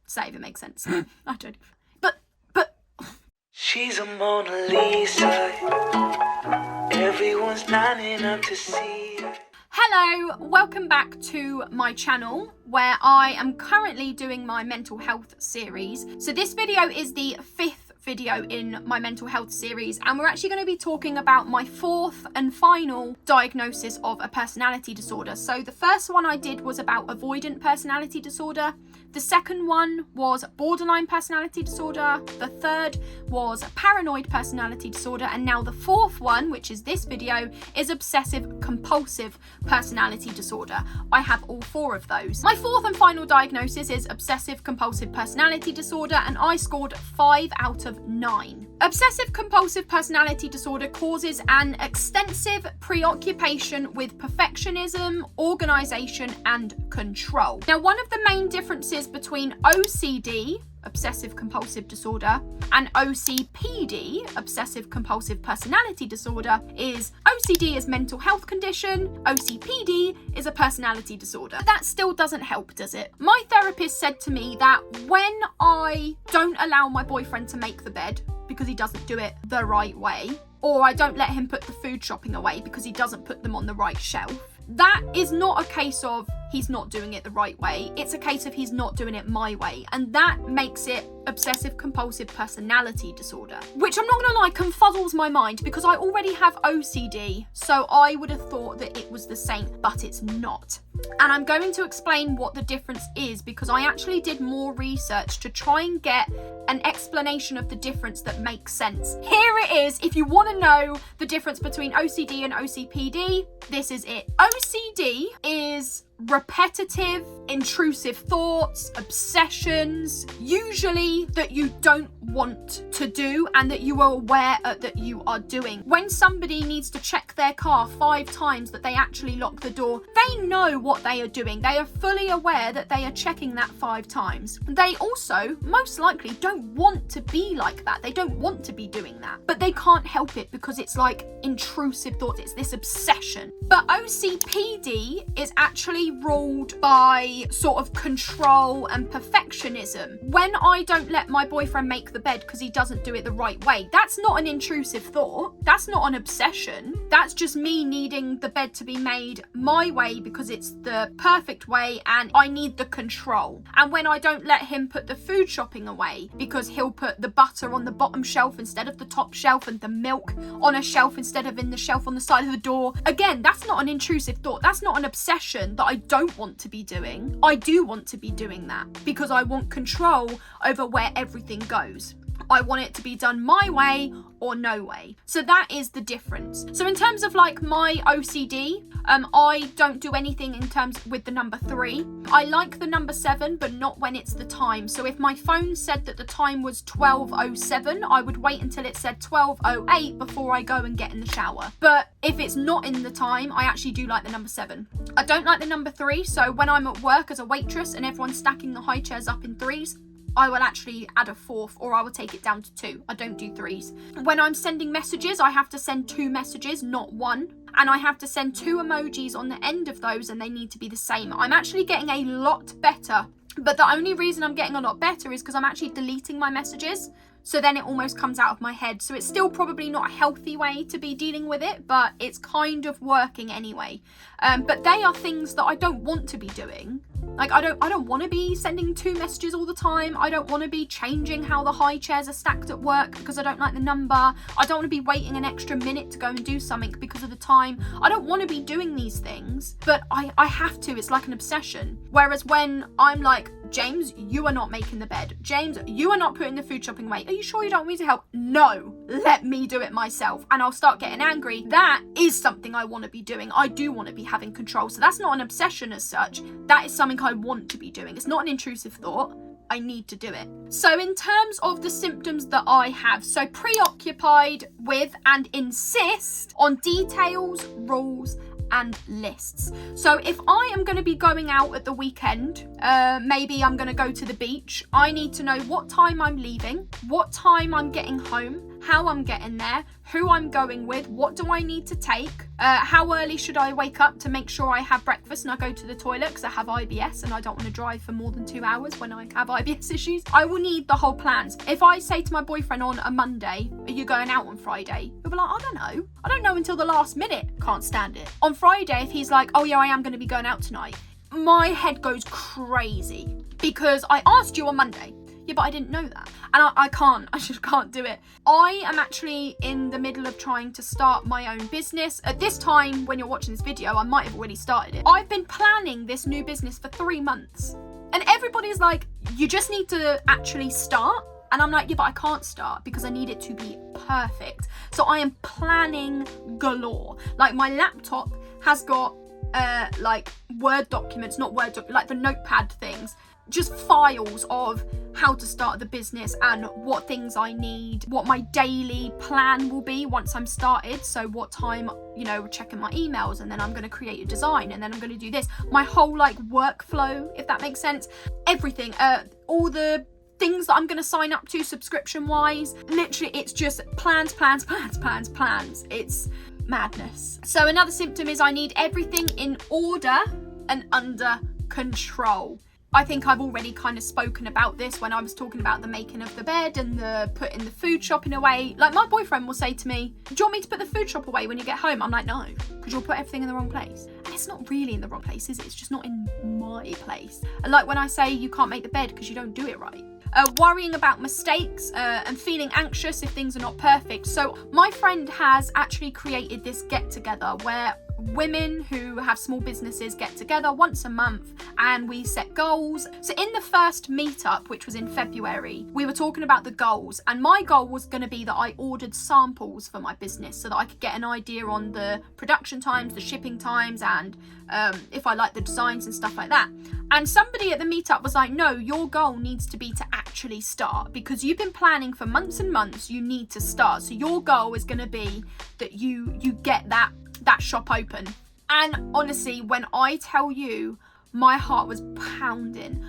Does that even make sense? I don't. But. She's a Mona Lisa. Everyone's lining up to see her. Hello, welcome back to my channel where I am currently doing my mental health series. So this video is the 5th video in my mental health series, and we're actually going to be talking about my 4th and final diagnosis of a personality disorder. So the first one I did was about avoidant personality disorder. The second one was borderline personality disorder. The third was paranoid personality disorder. And now the 4th one, which is this video, is obsessive compulsive personality disorder. I have all 4 of those. My 4th and final diagnosis is obsessive compulsive personality disorder, and I scored 5 out of 9. Obsessive compulsive personality disorder causes an extensive preoccupation with perfectionism, organisation and control. Now, one of the main differences between OCD, obsessive compulsive disorder, and OCPD, obsessive compulsive personality disorder, is OCD is mental health condition, OCPD is a personality disorder. But that still doesn't help, does it? My therapist said to me that when I don't allow my boyfriend to make the bed because he doesn't do it the right way, or I don't let him put the food shopping away because he doesn't put them on the right shelf, that is not a case of he's not doing it the right way. It's a case of he's not doing it my way. And that makes it obsessive compulsive personality disorder, which I'm not gonna lie, confuzzles my mind because I already have OCD. So I would have thought that it was the same, but it's not. And I'm going to explain what the difference is because I actually did more research to try and get an explanation of the difference that makes sense. Here it is. If you want to know the difference between OCD and OCPD, this is it. OCD is repetitive, intrusive thoughts, obsessions, usually that you don't want to do and that you are aware that you are doing. When somebody needs to check their car 5 times that they actually lock the door, they know what they are doing. They are fully aware that they are checking that 5 times. They also, most likely, don't want to be like that. They don't want to be doing that, but they can't help it because it's like intrusive thoughts. It's this obsession. But OCPD is actually ruled by sort of control and perfectionism. When I don't let my boyfriend make the bed because he doesn't do it the right way, that's not an intrusive thought. That's not an obsession. That's just me needing the bed to be made my way because it's the perfect way and I need the control. And when I don't let him put the food shopping away because he'll put the butter on the bottom shelf instead of the top shelf and the milk on a shelf instead of in the shelf on the side of the door, again, that's not an intrusive thought. That's not an obsession that I don't want to be doing. I do want to be doing that because I want control over where everything goes. I want it to be done my way or no way. So that is the difference. So in terms of like my OCD, I don't do anything in terms with the number 3. I like the number 7, but not when it's the time. So if my phone said that the time was 12:07, I would wait until it said 12:08 before I go and get in the shower. But if it's not in the time, I actually do like the number 7. I don't like the number 3. So when I'm at work as a waitress and everyone's stacking the high chairs up in 3s, I will actually add a 4th, or I will take it down to 2. I don't do 3s. When I'm sending messages, I have to send 2 messages, not 1. And I have to send 2 emojis on the end of those, and they need to be the same. I'm actually getting a lot better. But the only reason I'm getting a lot better is because I'm actually deleting my messages. So then it almost comes out of my head. So it's still probably not a healthy way to be dealing with it, but it's kind of working anyway. But they are things that I don't want to be doing. Like, I don't want to be sending 2 messages all the time. I don't want to be changing how the high chairs are stacked at work because I don't like the number. I don't want to be waiting an extra minute to go and do something because of the time. I don't want to be doing these things, but I have to. It's like an obsession. Whereas when I'm like, James, you are not making the bed. James, you are not putting the food shopping away. Are you sure you don't want me to help? No, let me do it myself. And I'll start getting angry. That is something I want to be doing. I do want to be having control. So that's not an obsession as such. That is something I want to be doing. It's not an intrusive thought. I need to do it. So in terms of the symptoms that I have, so preoccupied with and insist on details, rules, and lists. So if I am going to be going out at the weekend, maybe I'm going to go to the beach, I need to know what time I'm leaving, what time I'm getting home, how I'm getting there, who I'm going with, what do I need to take, how early should I wake up to make sure I have breakfast and I go to the toilet because I have IBS and I don't want to drive for more than 2 hours when I have IBS issues. I will need the whole plans. If I say to my boyfriend on a Monday, are you going out on Friday? He'll be like, I don't know. I don't know until the last minute. Can't stand it. On Friday, if he's like, oh yeah, I am going to be going out tonight, my head goes crazy because I asked you on Monday. Yeah, but I didn't know that. And I just can't do it. I am actually in the middle of trying to start my own business. At this time, when you're watching this video, I might have already started it. I've been planning this new business for 3 months. And everybody's like, you just need to actually start. And I'm like, yeah, but I can't start because I need it to be perfect. So I am planning galore. Like my laptop has got like Word documents, like the notepad things, just files of how to start the business and what things I need, what my daily plan will be once I'm started. So what time, you know, checking my emails, and then I'm going to create a design, and then I'm going to do this. My whole like workflow, if that makes sense. Everything, all the things that I'm going to sign up to subscription wise. Literally, it's just plans. It's madness. So another symptom is I need everything in order and under control. I think I've already kind of spoken about this when I was talking about the making of the bed and the putting the food shopping away. Like my boyfriend will say to me, do you want me to put the food shop away when you get home? I'm like, no, because you'll put everything in the wrong place. And it's not really in the wrong place, is it? It's just not in my place. And like when I say you can't make the bed because you don't do it right. Worrying about mistakes and feeling anxious if things are not perfect. So my friend has actually created this get together where women who have small businesses get together once a month and we set goals. So in the first meetup, which was in February, we were talking about the goals, and my goal was going to be that I ordered samples for my business so that I could get an idea on the production times, the shipping times, and if I like the designs and stuff like that. And somebody at the meetup was like, no, your goal needs to be to actually start, because you've been planning for months and months. You need to start. So your goal is going to be that you get that shop open. And honestly, when I tell you, my heart was pounding.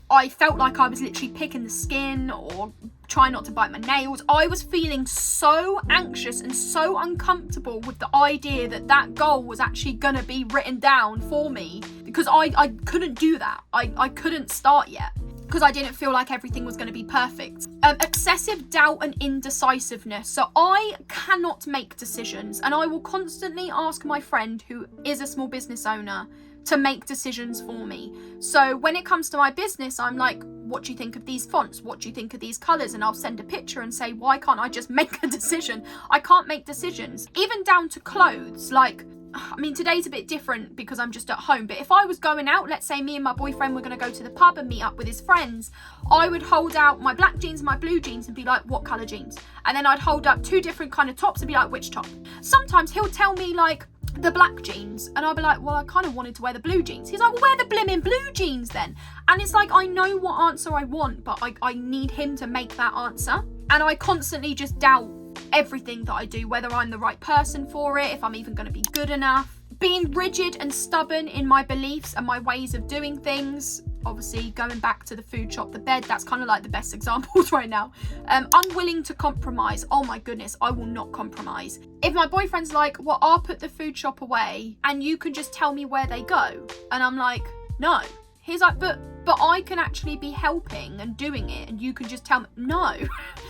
I felt like I was literally picking the skin or trying not to bite my nails. I was feeling so anxious and so uncomfortable with the idea that that goal was actually gonna be written down for me, because I couldn't do that. I couldn't start yet because I didn't feel like everything was going to be perfect. Excessive doubt and indecisiveness. So I cannot make decisions, and I will constantly ask my friend, who is a small business owner, to make decisions for me. So when it comes to my business, I'm like, what do you think of these fonts? What do you think of these colours? And I'll send a picture and say, why can't I just make a decision? I can't make decisions. Even down to clothes. Like, I mean, today's a bit different because I'm just at home, but if I was going out, let's say me and my boyfriend were going to go to the pub and meet up with his friends, I would hold out my black jeans and my blue jeans and be like, what colour jeans? And then I'd hold up 2 different kind of tops and be like, which top? Sometimes he'll tell me like the black jeans, and I'll be like, well, I kind of wanted to wear the blue jeans. He's like, well, wear the blimmin' blue jeans then. And it's like, I know what answer I want, but I need him to make that answer. And I constantly just doubt everything that I do, whether I'm the right person for it, if I'm even going to be good enough. Being rigid and stubborn in my beliefs and my ways of doing things. Obviously, going back to the food shop, the bed, that's kind of like the best examples right now. Unwilling to compromise. Oh my goodness, I will not compromise. If my boyfriend's like, well, I'll put the food shop away and you can just tell me where they go. And I'm like, no. He's like, but I can actually be helping and doing it, and you can just tell me. No.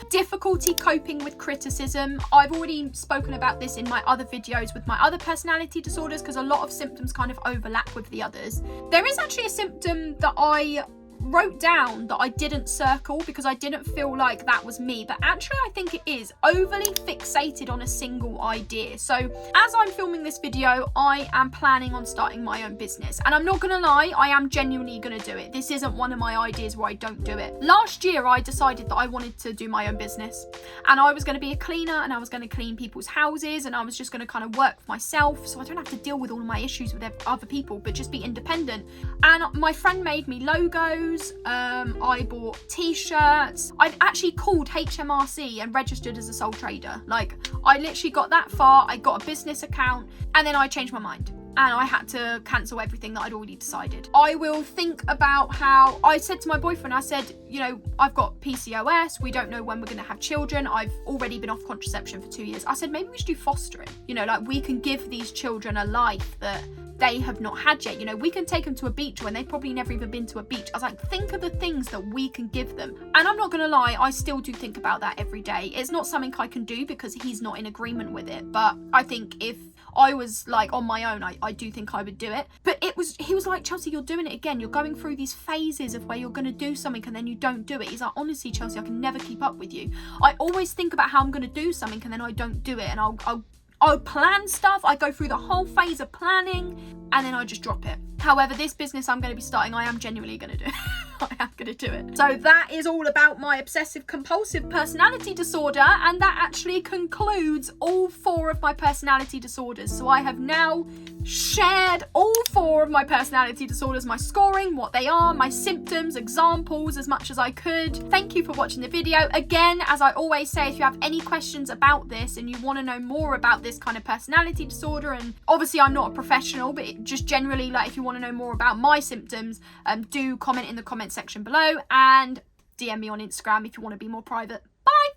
Difficulty coping with criticism. I've already spoken about this in my other videos with my other personality disorders, because a lot of symptoms kind of overlap with the others. There is actually a symptom that I wrote down that I didn't circle because I didn't feel like that was me, but actually I think it is overly fixated on a single idea. So as I'm filming this video, I am planning on starting my own business, and I'm not gonna lie, I am genuinely gonna do it. This isn't one of my ideas where I don't do it. Last year I decided that I wanted to do my own business, and I was going to be a cleaner, and I was going to clean people's houses, and I was just going to kind of work for myself so I don't have to deal with all of my issues with other people, but just be independent. And my friend made me logos. I bought t-shirts. I'd actually called HMRC and registered as a sole trader. Like, I literally got that far. I got a business account, and then I changed my mind. and I had to cancel everything that I'd already decided. I will think about how I said to my boyfriend, I said, you know, I've got PCOS, we don't know when we're going to have children, I've already been off contraception for 2 years. I said, maybe we should do fostering. You know, like, we can give these children a life that they have not had yet. You know, we can take them to a beach when they've probably never even been to a beach. I was like, think of the things that we can give them. And I'm not gonna lie, I still do think about that every day. It's not something I can do because he's not in agreement with it, but I think if I was like on my own, I do think I would do it. But he was like, Chelsea, you're doing it again. You're going through these phases of where you're going to do something and then you don't do it. He's like, honestly, Chelsea, I can never keep up with you. I always think about how I'm going to do something and then I don't do it. And I'll plan stuff. I go through the whole phase of planning and then I just drop it. However, this business I'm going to be starting, I am genuinely going to do it. I am going to do it. So that is all about my obsessive compulsive personality disorder, and that actually concludes all 4 of my personality disorders. So I have now shared all 4 of my personality disorders, my scoring, what they are, my symptoms, examples, as much as I could. Thank you for watching the video. Again, as I always say, if you have any questions about this and you want to know more about this kind of personality disorder, and obviously I'm not a professional, but just generally, like, if you want to know more about my symptoms, do comment in the comment section below and DM me on Instagram if you want to be more private. Bye.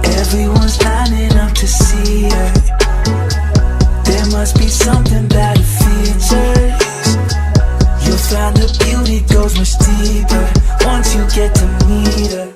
Everyone's lining up to see her. There must be something about her features. You'll find the beauty goes much deeper once you get to meet her.